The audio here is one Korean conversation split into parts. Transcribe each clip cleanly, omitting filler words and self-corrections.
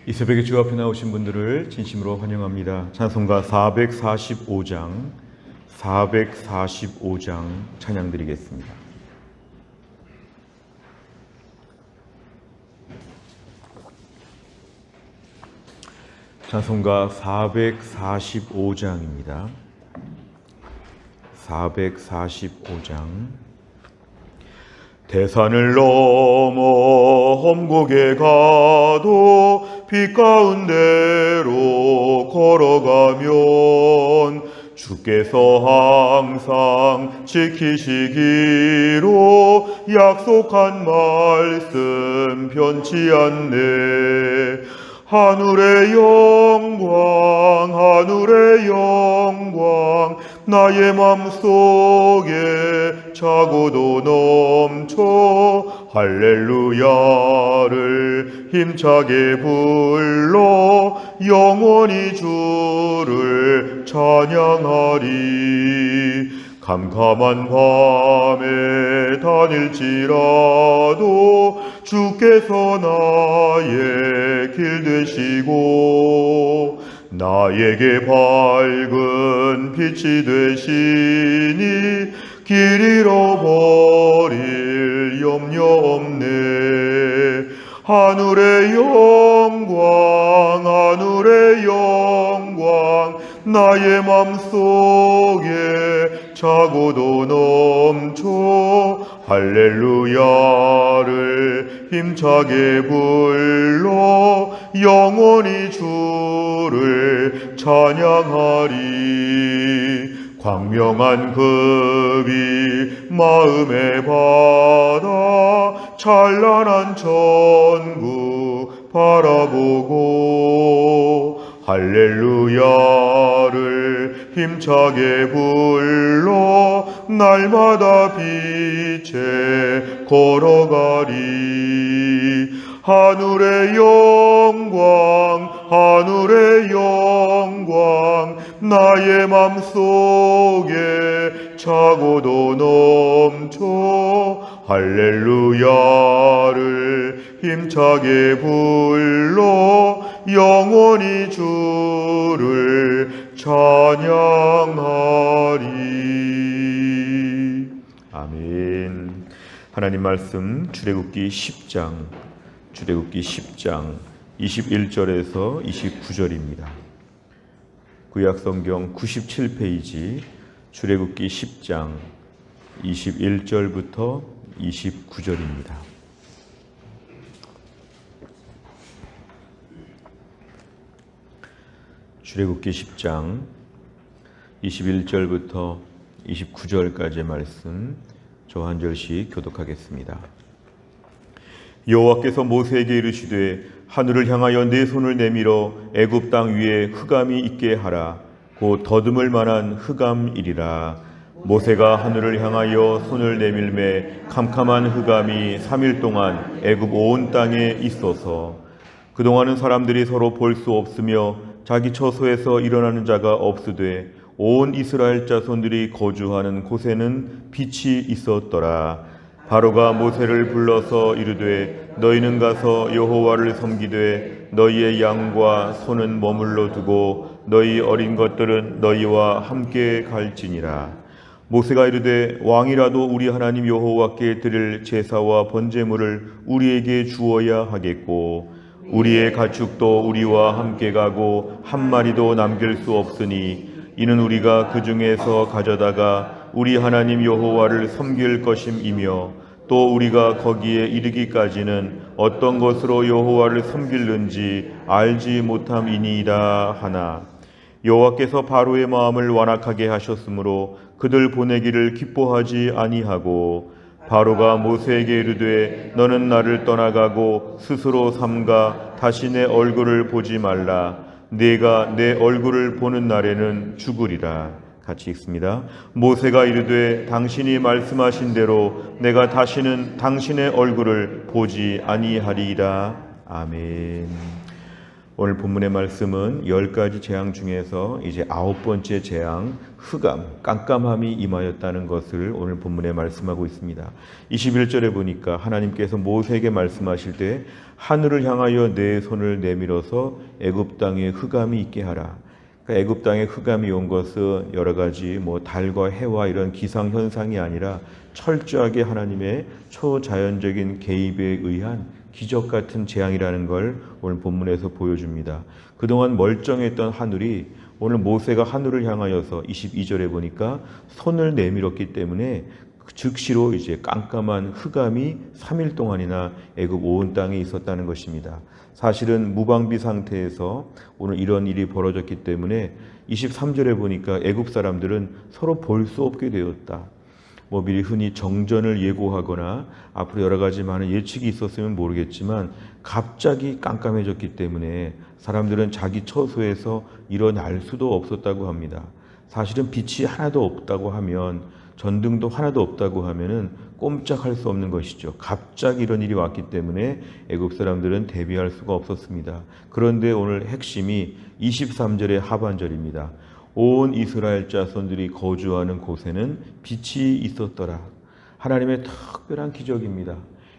이 새벽에 주 앞에 나오신 분들을 진심으로 환영합니다. 찬송가 445장 찬양 드리겠습니다. 찬송가 445장입니다. 445장. 대산을 넘어 험곡에 가도 빛 가운데로 걸어가면 주께서 항상 지키시기로 약속한 말씀 변치 않네. 하늘의 영광 나의 맘속에 차고도 넘쳐 할렐루야를 힘차게 불러 영원히 주를 찬양하리. 캄캄한 밤에 다닐지라도 주께서 나의 길 되시고 나에게 밝은 빛이 되시니 길 잃어버릴 염려 없네. 하늘의 영광 나의 맘속에 차고도 넘쳐 할렐루야를 힘차게 불러 영원히 주를 찬양하리. 광명한 급이 마음에 받아 찬란한 천국 바라보고 할렐루야를 힘차게 불러 날마다 빛에 걸어가리. 하늘의 영광 나의 맘속에 차고도 넘쳐 할렐루야를 힘차게 불러 영원히 주를 찬양하리. 아멘. 하나님 말씀 출애굽기 10장 21절에서 29절입니다. 구약성경 97페이지 출애굽기 10장 21절부터 29절입니다. 출애굽기 10장 21절부터 29절까지의 말씀 저 한 절씩 교독하겠습니다. 여호와께서 모세에게 이르시되 하늘을 향하여 네 손을 내밀어 애굽 땅 위에 흑암이 있게 하라. 곧 더듬을 만한 흑암이리라. 모세가 하늘을 향하여 손을 내밀매 캄캄한 흑암이 3일 동안 애굽 온 땅에 있어서 그동안은 사람들이 서로 볼 수 없으며 자기 처소에서 일어나는 자가 없으되 온 이스라엘 자손들이 거주하는 곳에는 빛이 있었더라. 바로가 모세를 불러서 이르되 너희는 가서 여호와를 섬기되 너희의 양과 소는 머물러 두고 너희 어린 것들은 너희와 함께 갈지니라. 모세가 이르되 왕이라도 우리 하나님 여호와께 드릴 제사와 번제물을 우리에게 주어야 하겠고 우리의 가축도 우리와 함께 가고 한 마리도 남길 수 없으니 이는 우리가 그 중에서 가져다가 우리 하나님 여호와를 섬길 것임이며 또 우리가 거기에 이르기까지는 어떤 것으로 여호와를 섬길는지 알지 못함이니이다 하나. 여호와께서 바로의 마음을 완악하게 하셨으므로 그들 보내기를 기뻐하지 아니하고 바로가 모세에게 이르되 너는 나를 떠나가고 스스로 삼가 다시 내 얼굴을 보지 말라. 네가 내 얼굴을 보는 날에는 죽으리라. 같이 읽습니다. 모세가 이르되 당신이 말씀하신 대로 내가 다시는 당신의 얼굴을 보지 아니하리이다. 아멘. 오늘 본문의 말씀은 10가지 재앙 중에서 이제 9번째 재앙, 흑암, 깜깜함이 임하였다는 것을 오늘 본문에 말씀하고 있습니다. 21절에 보니까 하나님께서 모세에게 말씀하실 때 하늘을 향하여 내 손을 내밀어서 애굽 땅에 흑암이 있게 하라. 그러니까 애굽 땅에 흑암이 온 것은 여러 가지 달과 해와 이런 기상 현상이 아니라 철저하게 하나님의 초자연적인 개입에 의한 기적 같은 재앙이라는 걸 오늘 본문에서 보여줍니다. 그동안 멀쩡했던 하늘이 오늘 모세가 하늘을 향하여서 22절에 보니까 손을 내밀었기 때문에 즉시로 이제 깜깜한 흑암이 3일 동안이나 애굽 온 땅에 있었다는 것입니다. 사실은 무방비 상태에서 오늘 이런 일이 벌어졌기 때문에 23절에 보니까 애굽 사람들은 서로 볼 수 없게 되었다. 미리 흔히 정전을 예고하거나 앞으로 여러 가지 많은 예측이 있었으면 모르겠지만 갑자기 깜깜해졌기 때문에 사람들은 자기 처소에서 일어날 수도 없었다고 합니다. 사실은 빛이 하나도 없다고 하면, 전등도 하나도 없다고 하면은 꼼짝할 수 없는 것이죠. 갑자기 이런 일이 왔기 때문에 애굽 사람들은 대비할 수가 없었습니다. 그런데 오늘 핵심이 23절의 하반절입니다. 온 이스라엘 자손들이 거주하는 곳에는 빛이 있었더라. 하나님의 특별한 기적입니다.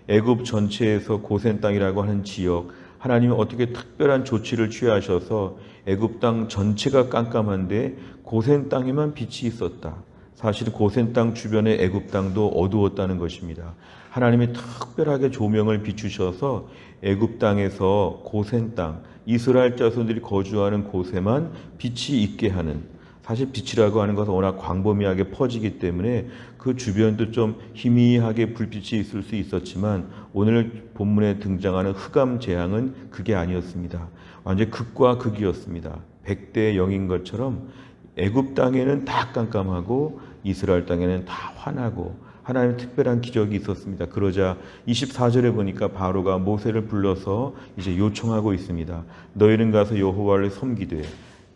애굽 전체에서 고센 땅이라고 하는 지역, 하나님이 어떻게 특별한 조치를 취하셔서 애굽 땅 전체가 깜깜한데 고센 땅에만 빛이 있었다. 사실 고센 땅 주변의 애굽 땅도 어두웠다는 것입니다. 하나님이 특별하게 조명을 비추셔서 애굽 땅에서 고센 땅, 이스라엘 자손들이 거주하는 곳에만 빛이 있게 하는, 사실 빛이라고 하는 것은 워낙 광범위하게 퍼지기 때문에 그 주변도 좀 희미하게 불빛이 있을 수 있었지만 오늘 본문에 등장하는 흑암 재앙은 그게 아니었습니다. 완전히 극과 극이었습니다. 100대 0인 것처럼 애굽 땅에는 다 깜깜하고 이스라엘 땅에는 다 환하고 하나님의 특별한 기적이 있었습니다. 그러자 24절에 보니까 바로가 모세를 불러서 이제 요청하고 있습니다. 너희는 가서 여호와를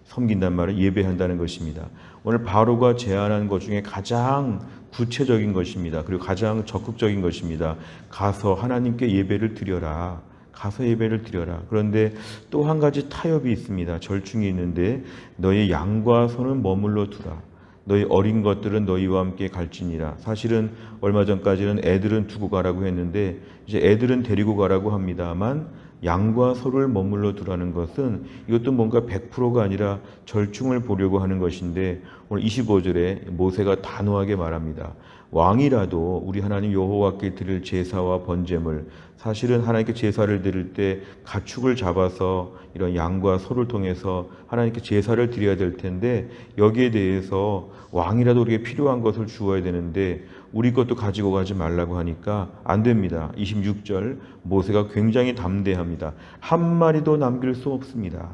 섬긴단 말은 예배한다는 것입니다. 오늘 바로가 제안한 것 중에 가장 구체적인 것입니다. 그리고 가장 적극적인 것입니다. 가서 하나님께 예배를 드려라. 가서 예배를 드려라. 그런데 또 한 가지 타협이 있습니다. 절충이 있는데 너희 양과 소는 머물러 두라. 너희 어린 것들은 너희와 함께 갈지니라. 사실은 얼마 전까지는 애들은 두고 가라고 했는데 이제 애들은 데리고 가라고 합니다만 양과 소를 머물러 두라는 것은 이것도 뭔가 100%가 아니라 절충을 보려고 하는 것인데 오늘 25절에 모세가 단호하게 말합니다. 왕이라도 우리 하나님 여호와께 드릴 제사와 번제물, 사실은 하나님께 제사를 드릴 때 가축을 잡아서 이런 양과 소를 통해서 하나님께 제사를 드려야 될 텐데 여기에 대해서 왕이라도 우리에게 필요한 것을 주어야 되는데 우리 것도 가지고 가지 말라고 하니까 안 됩니다. 26절 모세가 굉장히 담대합니다. 한 마리도 남길 수 없습니다.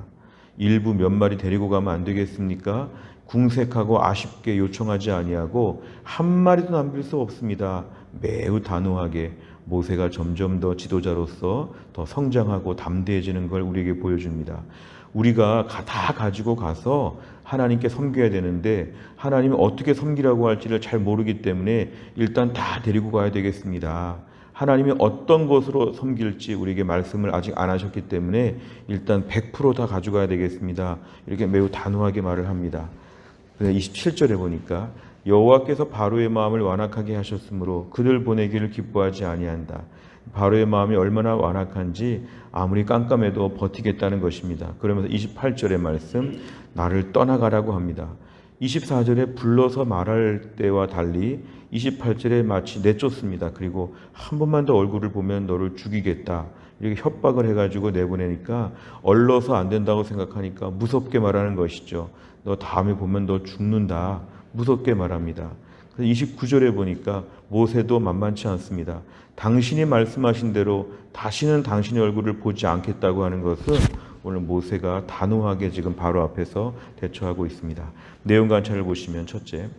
일부 몇 마리 데리고 가면 안 되겠습니까? 궁색하고 아쉽게 요청하지 아니하고 한 마리도 남길 수 없습니다. 매우 단호하게 모세가 점점 더 지도자로서 더 성장하고 담대해지는 걸 우리에게 보여줍니다. 우리가 다 가지고 가서 하나님께 섬겨야 되는데 하나님이 어떻게 섬기라고 할지를 잘 모르기 때문에 일단 다 데리고 가야 되겠습니다. 하나님이 어떤 것으로 섬길지 우리에게 말씀을 아직 안 하셨기 때문에 일단 100% 다 가져가야 되겠습니다. 이렇게 매우 단호하게 말을 합니다. 27절에 보니까 여호와께서 바로의 마음을 완악하게 하셨으므로 그들 보내기를 기뻐하지 아니한다. 바로의 마음이 얼마나 완악한지 아무리 깜깜해도 버티겠다는 것입니다. 그러면서 28절의 말씀, 나를 떠나가라고 합니다. 24절에 불러서 말할 때와 달리 28절에 마치 내쫓습니다. 그리고 한 번만 더 얼굴을 보면 너를 죽이겠다. 이렇게 협박을 해가지고 내보내니까 얼러서 안 된다고 생각하니까 무섭게 말하는 것이죠. 너 다음에 보면 너 죽는다. 무섭게 말합니다. 29절에 보니까 모세도 만만치 않습니다. 당신이 말씀하신 대로 다시는 당신의 얼굴을 보지 않겠다고 하는 것은 오늘 모세가 단호하게 지금 바로 앞에서 대처하고 있습니다. 내용 관찰을 보시면 첫째,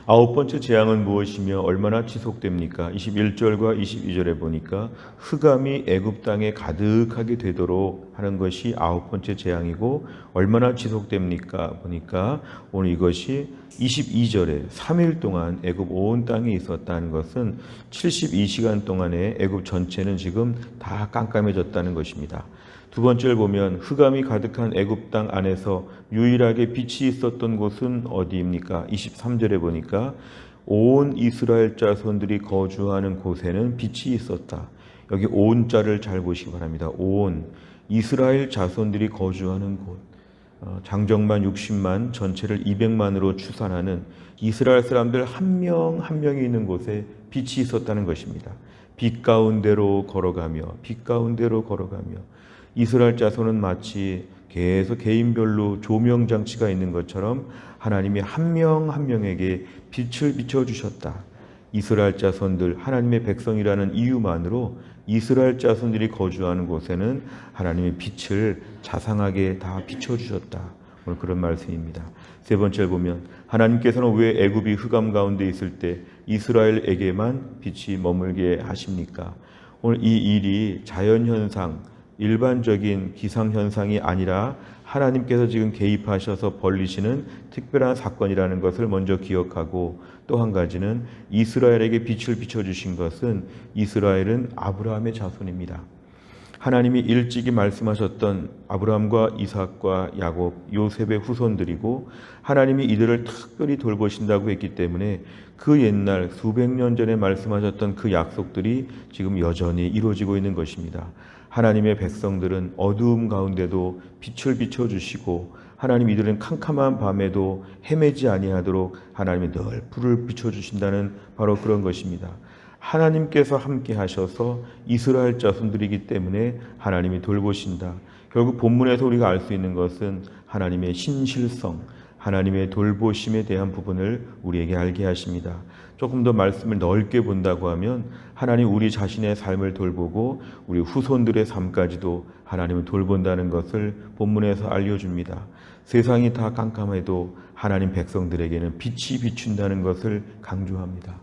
9번째 재앙은 무엇이며 얼마나 지속됩니까? 21절과 22절에 보니까 흑암이 애굽 땅에 가득하게 되도록 하는 것이 9번째 재앙이고 얼마나 지속됩니까? 보니까 오늘 이것이 22절에 3일 동안 애굽 온 땅에 있었다는 것은 72시간 동안에 애굽 전체는 지금 다 깜깜해졌다는 것입니다. 두 번째를 보면 흑암이 가득한 애굽 땅 안에서 유일하게 빛이 있었던 곳은 어디입니까? 23절에 보니까 온 이스라엘 자손들이 거주하는 곳에는 빛이 있었다. 여기 온 자를 잘 보시기 바랍니다. 온 이스라엘 자손들이 거주하는 곳. 장정만 60만, 전체를 200만으로 추산하는 이스라엘 사람들 한 명 한 명이 있는 곳에 빛이 있었다는 것입니다. 빛 가운데로 걸어가며 이스라엘 자손은 마치 계속 개인별로 조명 장치가 있는 것처럼 하나님이 한 명 한 명에게 빛을 비춰주셨다. 이스라엘 자손들, 하나님의 백성이라는 이유만으로 이스라엘 자손들이 거주하는 곳에는 하나님의 빛을 자상하게 다 비춰주셨다. 오늘 그런 말씀입니다. 세 번째를 보면 하나님께서는 왜 애굽이 흑암 가운데 있을 때 이스라엘에게만 빛이 머물게 하십니까? 오늘 이 일이 자연현상, 일반적인 기상현상이 아니라 하나님께서 지금 개입하셔서 벌리시는 특별한 사건이라는 것을 먼저 기억하고, 또 한 가지는 이스라엘에게 빛을 비춰주신 것은 이스라엘은 아브라함의 자손입니다. 하나님이 일찍이 말씀하셨던 아브라함과 이삭과 야곱, 요셉의 후손들이고 하나님이 이들을 특별히 돌보신다고 했기 때문에 그 옛날 수백 년 전에 말씀하셨던 그 약속들이 지금 여전히 이루어지고 있는 것입니다. 하나님의 백성들은 어두움 가운데도 빛을 비춰주시고 하나님 이들은 캄캄한 밤에도 헤매지 아니하도록 하나님이 늘 불을 비춰주신다는 바로 그런 것입니다. 하나님께서 함께 하셔서 이스라엘 자손들이기 때문에 하나님이 돌보신다. 결국 본문에서 우리가 알 수 있는 것은 하나님의 신실성, 하나님의 돌보심에 대한 부분을 우리에게 알게 하십니다. 조금 더 말씀을 넓게 본다고 하면 하나님 우리 자신의 삶을 돌보고 우리 후손들의 삶까지도 하나님을 돌본다는 것을 본문에서 알려줍니다. 세상이 다 깜깜해도 하나님 백성들에게는 빛이 비춘다는 것을 강조합니다.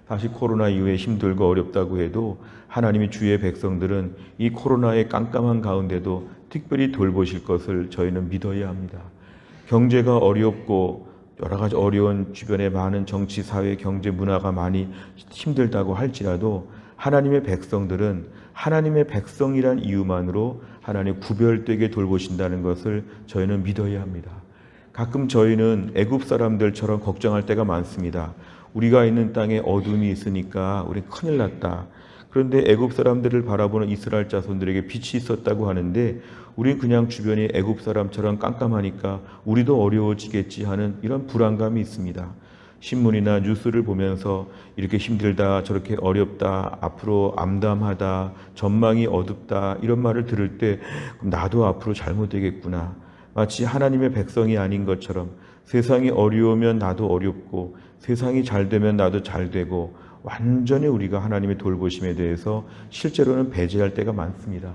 사실 코로나 이후에 힘들고 어렵다고 해도 하나님이 주의 백성들은 이 코로나의 깜깜한 가운데도 특별히 돌보실 것을 저희는 믿어야 합니다. 경제가 어렵고 여러 가지 어려운 주변에 많은 정치, 사회, 경제, 문화가 많이 힘들다고 할지라도 하나님의 백성들은 하나님의 백성이란 이유만으로 하나님 구별되게 돌보신다는 것을 저희는 믿어야 합니다. 가끔 저희는 애굽 사람들처럼 걱정할 때가 많습니다. 우리가 있는 땅에 어둠이 있으니까 우리 큰일 났다. 그런데 애굽 사람들을 바라보는 이스라엘 자손들에게 빛이 있었다고 하는데 우리는 그냥 주변이 애굽 사람처럼 깜깜하니까 우리도 어려워지겠지 하는 이런 불안감이 있습니다. 신문이나 뉴스를 보면서 이렇게 힘들다, 저렇게 어렵다, 앞으로 암담하다, 전망이 어둡다 이런 말을 들을 때 나도 앞으로 잘못되겠구나. 마치 하나님의 백성이 아닌 것처럼 세상이 어려우면 나도 어렵고 세상이 잘 되면 나도 잘 되고 완전히 우리가 하나님의 돌보심에 대해서 실제로는 배제할 때가 많습니다.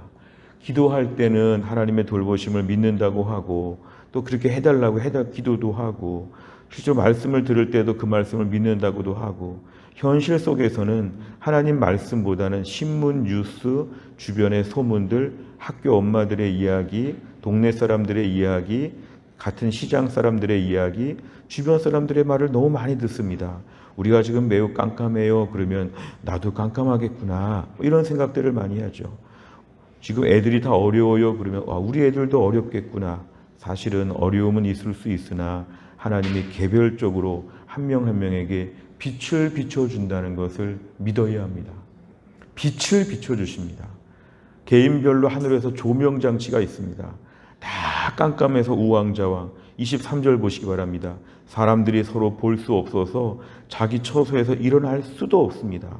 기도할 때는 하나님의 돌보심을 믿는다고 하고 또 그렇게 해달라고 기도도 하고 실제로 말씀을 들을 때도 그 말씀을 믿는다고도 하고 현실 속에서는 하나님 말씀보다는 신문, 뉴스, 주변의 소문들, 학교 엄마들의 이야기, 동네 사람들의 이야기, 같은 시장 사람들의 이야기, 주변 사람들의 말을 너무 많이 듣습니다. 우리가 지금 매우 깜깜해요. 그러면 나도 깜깜하겠구나. 이런 생각들을 많이 하죠. 지금 애들이 다 어려워요. 그러면 우리 애들도 어렵겠구나. 사실은 어려움은 있을 수 있으나 하나님이 개별적으로 한 명 한 명에게 빛을 비춰준다는 것을 믿어야 합니다. 빛을 비춰주십니다. 개인별로 하늘에서 조명장치가 있습니다. 다 깜깜해서 우왕좌왕. 23절 보시기 바랍니다. 사람들이 서로 볼 수 없어서 자기 처소에서 일어날 수도 없습니다.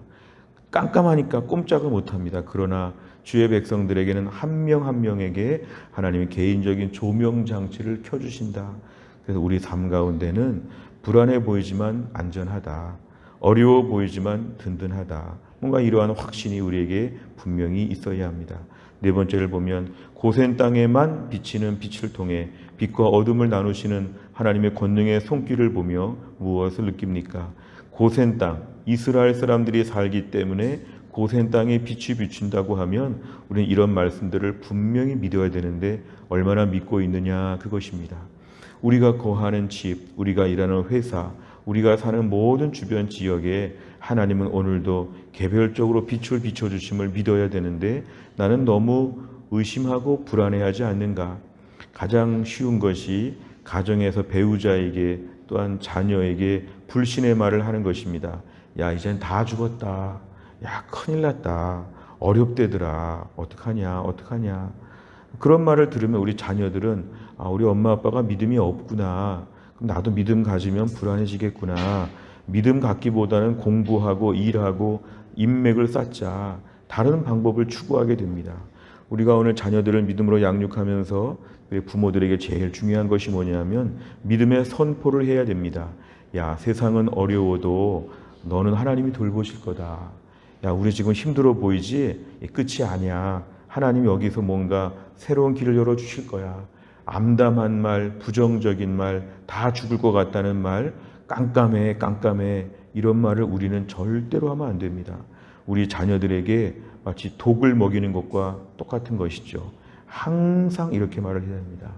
깜깜하니까 꼼짝을 못합니다. 그러나 주의 백성들에게는 한 명 한 명에게 하나님이 개인적인 조명장치를 켜주신다. 그래서 우리 삶 가운데는 불안해 보이지만 안전하다. 어려워 보이지만 든든하다. 뭔가 이러한 확신이 우리에게 분명히 있어야 합니다. 네 번째를 보면 고센 땅에만 비치는 빛을 통해 빛과 어둠을 나누시는 하나님의 권능의 손길을 보며 무엇을 느낍니까? 고센 땅, 이스라엘 사람들이 살기 때문에 고센 땅에 빛이 비춘다고 하면 우리는 이런 말씀들을 분명히 믿어야 되는데 얼마나 믿고 있느냐 그것입니다. 우리가 거하는 집, 우리가 일하는 회사, 우리가 사는 모든 주변 지역에 하나님은 오늘도 개별적으로 빛을 비춰주심을 믿어야 되는데 나는 너무 의심하고 불안해하지 않는가? 가장 쉬운 것이 가정에서 배우자에게 또한 자녀에게 불신의 말을 하는 것입니다. 야, 이젠 다 죽었다. 야, 큰일 났다. 어렵대더라. 어떡하냐, 어떡하냐. 그런 말을 들으면 우리 자녀들은 우리 엄마 아빠가 믿음이 없구나. 그럼 나도 믿음 가지면 불안해지겠구나. 믿음 갖기보다는 공부하고 일하고 인맥을 쌓자. 다른 방법을 추구하게 됩니다. 우리가 오늘 자녀들을 믿음으로 양육하면서 부모들에게 제일 중요한 것이 뭐냐면 믿음의 선포를 해야 됩니다. 야, 세상은 어려워도 너는 하나님이 돌보실 거다. 야, 우리 지금 힘들어 보이지? 끝이 아니야. 하나님이 여기서 뭔가 새로운 길을 열어주실 거야. 암담한 말, 부정적인 말, 다 죽을 것 같다는 말, 깜깜해, 깜깜해, 이런 말을 우리는 절대로 하면 안 됩니다. 우리 자녀들에게 마치 독을 먹이는 것과 똑같은 것이죠. 항상 이렇게 말을 해야 합니다.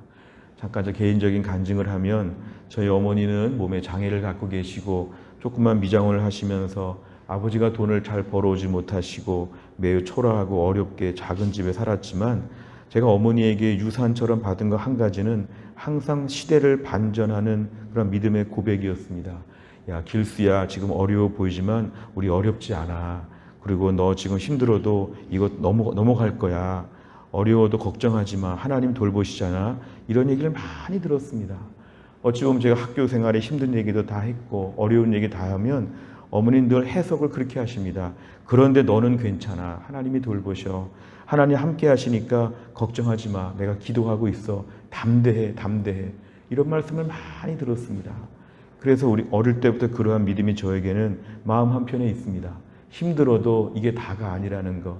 잠깐 저 개인적인 간증을 하면 저희 어머니는 몸에 장애를 갖고 계시고 조금만 미장원을 하시면서 아버지가 돈을 잘 벌어오지 못하시고 매우 초라하고 어렵게 작은 집에 살았지만 제가 어머니에게 유산처럼 받은 거 한 가지는 항상 시대를 반전하는 그런 믿음의 고백이었습니다. 야, 길수야, 지금 어려워 보이지만 우리 어렵지 않아. 그리고 너 지금 힘들어도 이거 넘어갈 거야. 어려워도 걱정하지 마. 하나님 돌보시잖아. 이런 얘기를 많이 들었습니다. 어찌 보면 제가 학교 생활에 힘든 얘기도 다 했고 어려운 얘기 다 하면 어머니는 늘 해석을 그렇게 하십니다. 그런데 너는 괜찮아. 하나님이 돌보셔. 하나님 함께 하시니까 걱정하지 마. 내가 기도하고 있어. 담대해, 담대해. 이런 말씀을 많이 들었습니다. 그래서 우리 어릴 때부터 그러한 믿음이 저에게는 마음 한편에 있습니다. 힘들어도 이게 다가 아니라는 것.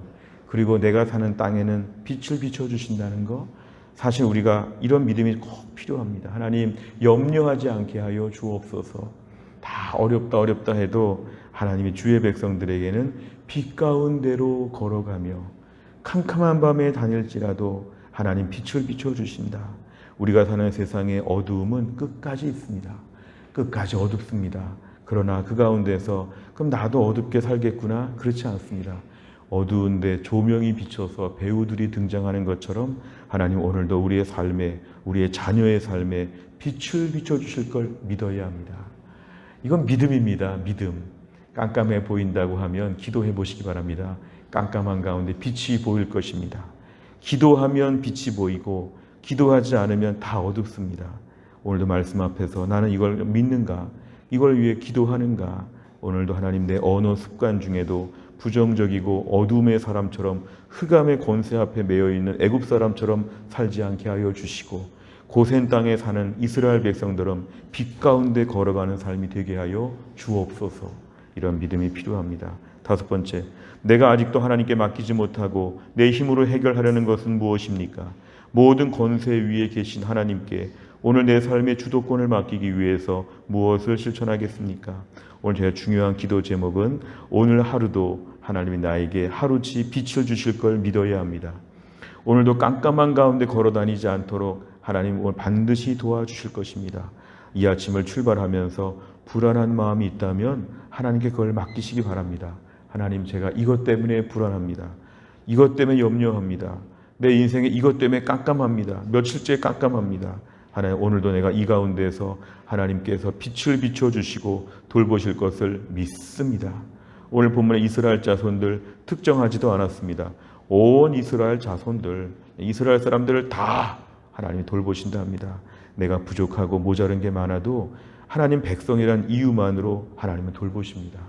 그리고 내가 사는 땅에는 빛을 비춰주신다는 것. 사실 우리가 이런 믿음이 꼭 필요합니다. 하나님 염려하지 않게 하여 주옵소서. 다 어렵다 해도 하나님이 주의 백성들에게는 빛 가운데로 걸어가며 캄캄한 밤에 다닐지라도 하나님 빛을 비춰주신다. 우리가 사는 세상의 어두움은 끝까지 있습니다. 끝까지 어둡습니다. 그러나 그 가운데서 그럼 나도 어둡게 살겠구나? 그렇지 않습니다. 어두운데 조명이 비쳐서 배우들이 등장하는 것처럼 하나님 오늘도 우리의 삶에, 우리의 자녀의 삶에 빛을 비춰주실 걸 믿어야 합니다. 이건 믿음입니다. 믿음. 깜깜해 보인다고 하면 기도해 보시기 바랍니다. 깜깜한 가운데 빛이 보일 것입니다. 기도하면 빛이 보이고 기도하지 않으면 다 어둡습니다. 오늘도 말씀 앞에서 나는 이걸 믿는가? 이걸 위해 기도하는가? 오늘도 하나님 내 언어 습관 중에도 부정적이고 어둠의 사람처럼 흑암의 권세 앞에 매여있는 애굽 사람처럼 살지 않게 하여 주시고 고센 땅에 사는 이스라엘 백성들은 빛 가운데 걸어가는 삶이 되게 하여 주옵소서. 이런 믿음이 필요합니다. 다섯 번째, 내가 아직도 하나님께 맡기지 못하고 내 힘으로 해결하려는 것은 무엇입니까? 모든 권세 위에 계신 하나님께 오늘 내 삶의 주도권을 맡기기 위해서 무엇을 실천하겠습니까? 오늘 제가 중요한 기도 제목은 오늘 하루도 하나님이 나에게 하루치 빛을 주실 걸 믿어야 합니다. 오늘도 깜깜한 가운데 걸어다니지 않도록 하나님 오늘 반드시 도와주실 것입니다. 이 아침을 출발하면서 불안한 마음이 있다면 하나님께 그걸 맡기시기 바랍니다. 하나님, 제가 이것 때문에 불안합니다. 이것 때문에 염려합니다. 내 인생에 이것 때문에 깜깜합니다. 며칠째 깜깜합니다. 하나님, 오늘도 내가 이 가운데서 하나님께서 빛을 비춰주시고 돌보실 것을 믿습니다. 오늘 본문의 이스라엘 자손들 특정하지도 않았습니다. 온 이스라엘 자손들, 이스라엘 사람들을 다 하나님이 돌보신다 합니다. 내가 부족하고 모자른 게 많아도 하나님 백성이란 이유만으로 하나님은 돌보십니다.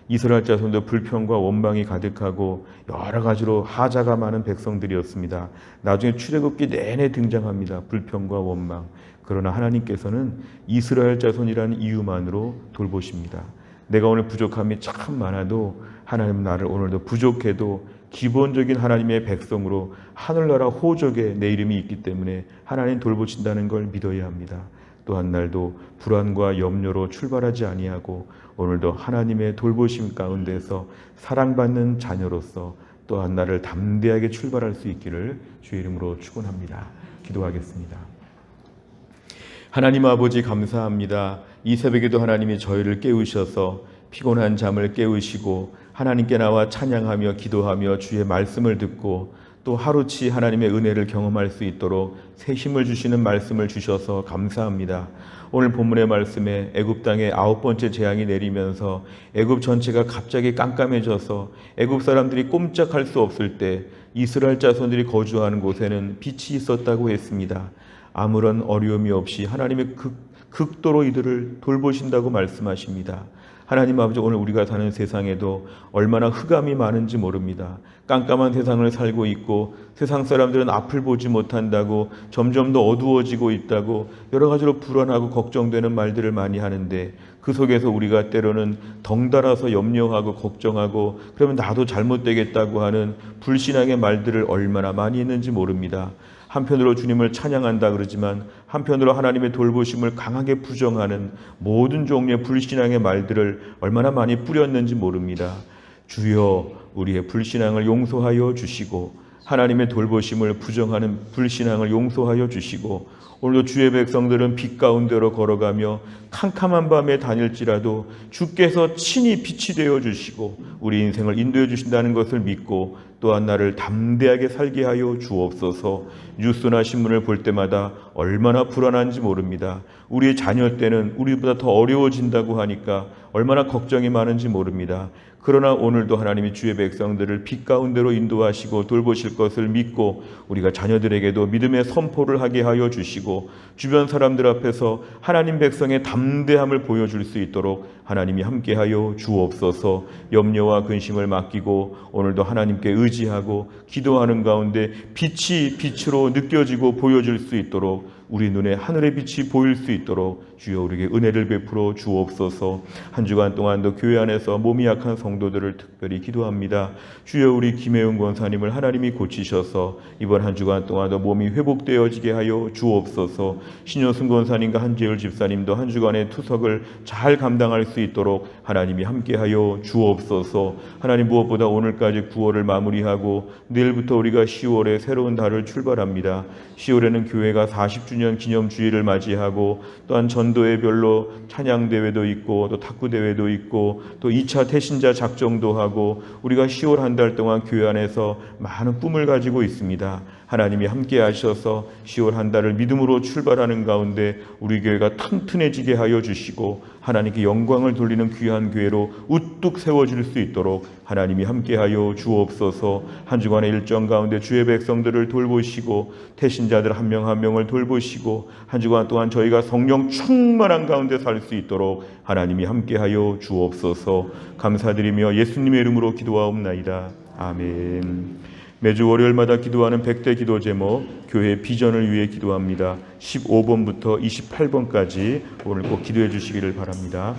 이스라엘 자손도 불평과 원망이 가득하고 여러 가지로 하자가 많은 백성들이었습니다. 나중에 출애굽기 내내 등장합니다. 불평과 원망. 그러나 하나님께서는 이스라엘 자손이라는 이유만으로 돌보십니다. 내가 오늘 부족함이 참 많아도 하나님 나를 오늘도 부족해도 기본적인 하나님의 백성으로 하늘나라 호적에 내 이름이 있기 때문에 하나님 돌보신다는 걸 믿어야 합니다. 또 한 날도 불안과 염려로 출발하지 아니하고 오늘도 하나님의 돌보심 가운데서 사랑받는 자녀로서 또 한 날을 담대하게 출발할 수 있기를 주의 이름으로 축원합니다. 기도하겠습니다. 하나님 아버지 감사합니다. 이 새벽에도 하나님이 저희를 깨우셔서 피곤한 잠을 깨우시고 하나님께 나와 찬양하며 기도하며 주의 말씀을 듣고 또 하루치 하나님의 은혜를 경험할 수 있도록 새 힘을 주시는 말씀을 주셔서 감사합니다. 오늘 본문의 말씀에 애굽 땅에 9번째 재앙이 내리면서 애굽 전체가 갑자기 깜깜해져서 애굽 사람들이 꼼짝할 수 없을 때 이스라엘 자손들이 거주하는 곳에는 빛이 있었다고 했습니다. 아무런 어려움이 없이 하나님의 극도로 이들을 돌보신다고 말씀하십니다. 하나님 아버지, 오늘 우리가 사는 세상에도 얼마나 흑암이 많은지 모릅니다. 깜깜한 세상을 살고 있고 세상 사람들은 앞을 보지 못한다고 점점 더 어두워지고 있다고 여러 가지로 불안하고 걱정되는 말들을 많이 하는데 그 속에서 우리가 때로는 덩달아서 염려하고 걱정하고 그러면 나도 잘못되겠다고 하는 불신앙의 말들을 얼마나 많이 했는지 모릅니다. 한편으로 주님을 찬양한다 그러지만 한편으로 하나님의 돌보심을 강하게 부정하는 모든 종류의 불신앙의 말들을 얼마나 많이 뿌렸는지 모릅니다. 주여, 우리의 불신앙을 용서하여 주시고 하나님의 돌보심을 부정하는 불신앙을 용서하여 주시고 오늘도 주의 백성들은 빛 가운데로 걸어가며 캄캄한 밤에 다닐지라도 주께서 친히 빛이 되어 주시고 우리 인생을 인도해 주신다는 것을 믿고 또한 나를 담대하게 살게 하여 주옵소서. 뉴스나 신문을 볼 때마다 얼마나 불안한지 모릅니다. 우리의 자녀 때는 우리보다 더 어려워진다고 하니까 얼마나 걱정이 많은지 모릅니다. 그러나 오늘도 하나님이 주의 백성들을 빛 가운데로 인도하시고 돌보실 것을 믿고 우리가 자녀들에게도 믿음의 선포를 하게 하여 주시고 주변 사람들 앞에서 하나님 백성의 담대함을 보여줄 수 있도록 하나님이 함께하여 주옵소서. 염려와 근심을 맡기고 오늘도 하나님께 의지하고 기도하는 가운데 빛이 빛으로 느껴지고 보여질 수 있도록 우리 눈에 하늘의 빛이 보일 수 있도록 주여 우리에게 은혜를 베풀어 주옵소서. 한 주간 동안도 교회 안에서 몸이 약한 성도들을 특별히 기도합니다. 주여, 우리 김혜웅 권사님을 하나님이 고치셔서 이번 한 주간 동안도 몸이 회복되어지게 하여 주옵소서. 신효승 권사님과 한재율 집사님도 한 주간의 투석을 잘 감당할 수 있도록 하나님이 함께하여 주옵소서. 하나님, 무엇보다 오늘까지 9월을 마무리하고 내일부터 우리가 10월에 새로운 달을 출발합니다. 10월에는 교회가 40주년 기념주일을 맞이하고 또한 전도회별로 찬양대회도 있고 또 탁구대회도 있고 또 2차 태신자 작정도 하고 우리가 10월 한 달 동안 교회 안에서 많은 꿈을 가지고 있습니다. 하나님이 함께 하셔서 10월 한 달을 믿음으로 출발하는 가운데 우리 교회가 튼튼해지게 하여 주시고 하나님께 영광을 돌리는 귀한 교회로 우뚝 세워질 수 있도록 하나님이 함께하여 주옵소서. 한 주간의 일정 가운데 주의 백성들을 돌보시고 태신자들 한 명 한 명을 돌보시고 한 주간 동안 저희가 성령 충만한 가운데 살 수 있도록 하나님이 함께하여 주옵소서. 감사드리며 예수님의 이름으로 기도하옵나이다. 아멘. 매주 월요일마다 기도하는 100대 기도 제목, 교회 비전을 위해 기도합니다. 15번부터 28번까지 오늘 꼭 기도해 주시기를 바랍니다.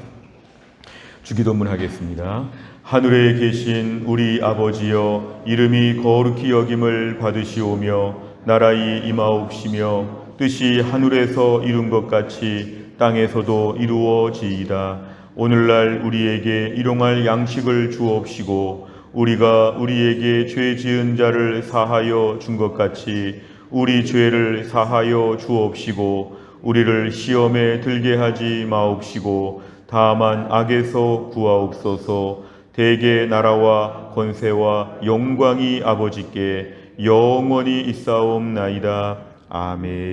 주기도문 하겠습니다. 하늘에 계신 우리 아버지여, 이름이 거룩히 여김을 받으시오며 나라의 임하옵시며 뜻이 하늘에서 이룬 것 같이 땅에서도 이루어지이다. 오늘날 우리에게 일용할 양식을 주옵시고 우리가 우리에게 죄 지은 자를 사하여 준 것 같이 우리 죄를 사하여 주옵시고 우리를 시험에 들게 하지 마옵시고 다만 악에서 구하옵소서. 대개 나라와 권세와 영광이 아버지께 영원히 있사옵나이다. 아멘.